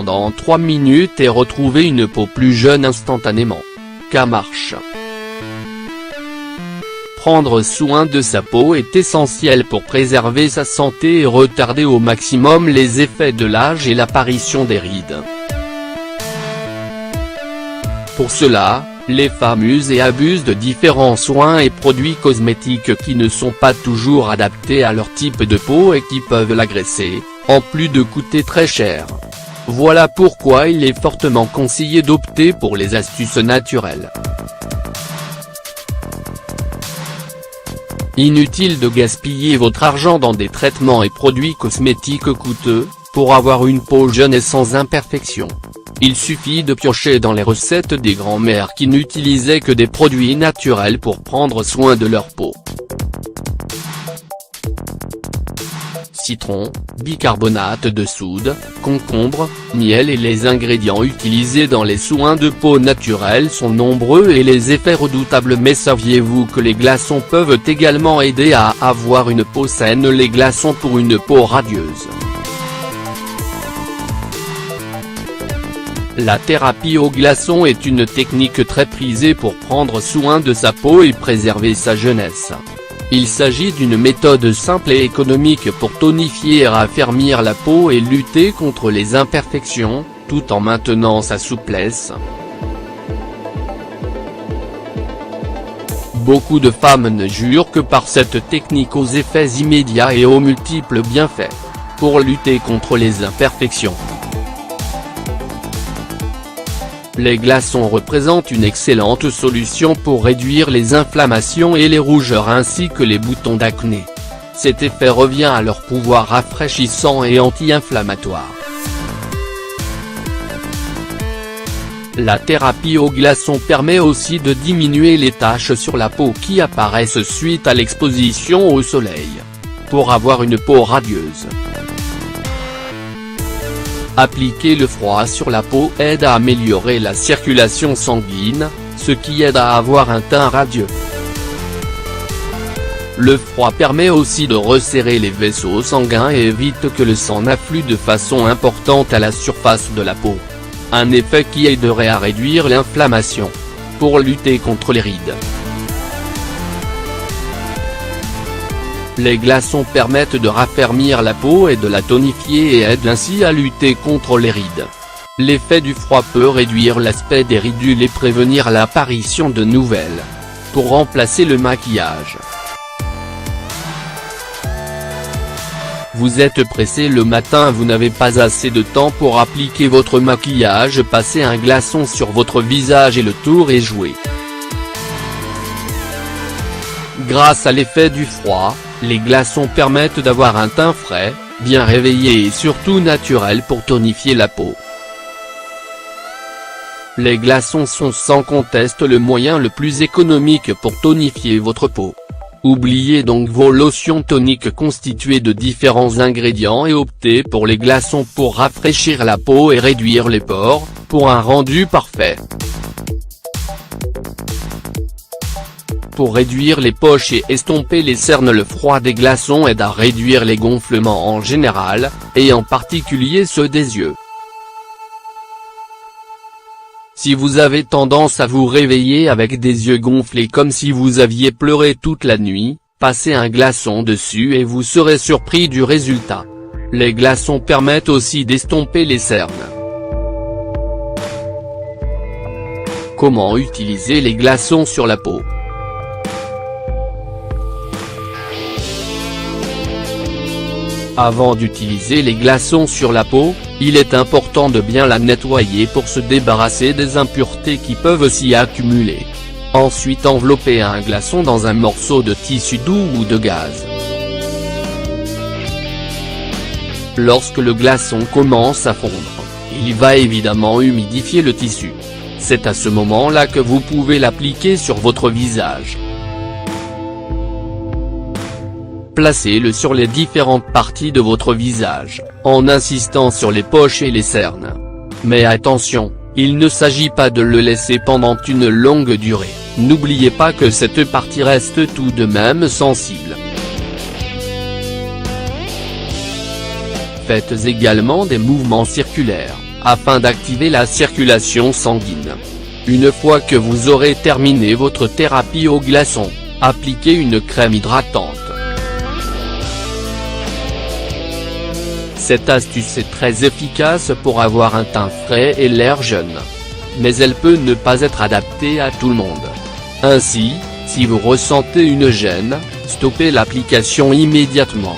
pendant 3 minutes et retrouver une peau plus jeune instantanément. Marche. Prendre soin de sa peau est essentiel pour préserver sa santé et retarder au maximum les effets de l'âge et l'apparition des rides. Pour cela, les femmes usent et abusent de différents soins et produits cosmétiques qui ne sont pas toujours adaptés à leur type de peau et qui peuvent l'agresser, en plus de coûter très cher. Voilà pourquoi il est fortement conseillé d'opter pour les astuces naturelles. Inutile de gaspiller votre argent dans des traitements et produits cosmétiques coûteux, pour avoir une peau jeune et sans imperfections. Il suffit de piocher dans les recettes des grands-mères qui n'utilisaient que des produits naturels pour prendre soin de leur peau. Citron, bicarbonate de soude, concombre, miel et les ingrédients utilisés dans les soins de peau naturels sont nombreux et les effets redoutables. Mais saviez-vous que les glaçons peuvent également aider à avoir une peau saine? Les glaçons pour une peau radieuse. La thérapie au glaçon est une technique très prisée pour prendre soin de sa peau et préserver sa jeunesse. Il s'agit d'une méthode simple et économique pour tonifier et raffermir la peau et lutter contre les imperfections, tout en maintenant sa souplesse. Beaucoup de femmes ne jurent que par cette technique aux effets immédiats et aux multiples bienfaits. Pour lutter contre les imperfections, les glaçons représentent une excellente solution pour réduire les inflammations et les rougeurs ainsi que les boutons d'acné. Cet effet revient à leur pouvoir rafraîchissant et anti-inflammatoire. La thérapie au glaçon permet aussi de diminuer les taches sur la peau qui apparaissent suite à l'exposition au soleil. Pour avoir une peau radieuse, appliquer le froid sur la peau aide à améliorer la circulation sanguine, ce qui aide à avoir un teint radieux. Le froid permet aussi de resserrer les vaisseaux sanguins et évite que le sang n'afflue de façon importante à la surface de la peau. Un effet qui aiderait à réduire l'inflammation. Pour lutter contre les rides, les glaçons permettent de raffermir la peau et de la tonifier et aident ainsi à lutter contre les rides. L'effet du froid peut réduire l'aspect des ridules et prévenir l'apparition de nouvelles. Pour remplacer le maquillage, vous êtes pressé le matin, vous n'avez pas assez de temps pour appliquer votre maquillage, passez un glaçon sur votre visage et le tour est joué. Grâce à l'effet du froid, les glaçons permettent d'avoir un teint frais, bien réveillé et surtout naturel pour tonifier la peau. Les glaçons sont sans conteste le moyen le plus économique pour tonifier votre peau. Oubliez donc vos lotions toniques constituées de différents ingrédients et optez pour les glaçons pour rafraîchir la peau et réduire les pores, pour un rendu parfait. Pour réduire les poches et estomper les cernes, le froid des glaçons aide à réduire les gonflements en général, et en particulier ceux des yeux. Si vous avez tendance à vous réveiller avec des yeux gonflés comme si vous aviez pleuré toute la nuit, passez un glaçon dessus et vous serez surpris du résultat. Les glaçons permettent aussi d'estomper les cernes. Comment utiliser les glaçons sur la peau? Avant d'utiliser les glaçons sur la peau, il est important de bien la nettoyer pour se débarrasser des impuretés qui peuvent s'y accumuler. Ensuite, enveloppez un glaçon dans un morceau de tissu doux ou de gaze. Lorsque le glaçon commence à fondre, il va évidemment humidifier le tissu. C'est à ce moment-là que vous pouvez l'appliquer sur votre visage. Placez-le sur les différentes parties de votre visage, en insistant sur les poches et les cernes. Mais attention, il ne s'agit pas de le laisser pendant une longue durée, n'oubliez pas que cette partie reste tout de même sensible. Faites également des mouvements circulaires, afin d'activer la circulation sanguine. Une fois que vous aurez terminé votre thérapie au glaçon, appliquez une crème hydratante. Cette astuce est très efficace pour avoir un teint frais et l'air jeune. Mais elle peut ne pas être adaptée à tout le monde. Ainsi, si vous ressentez une gêne, stoppez l'application immédiatement.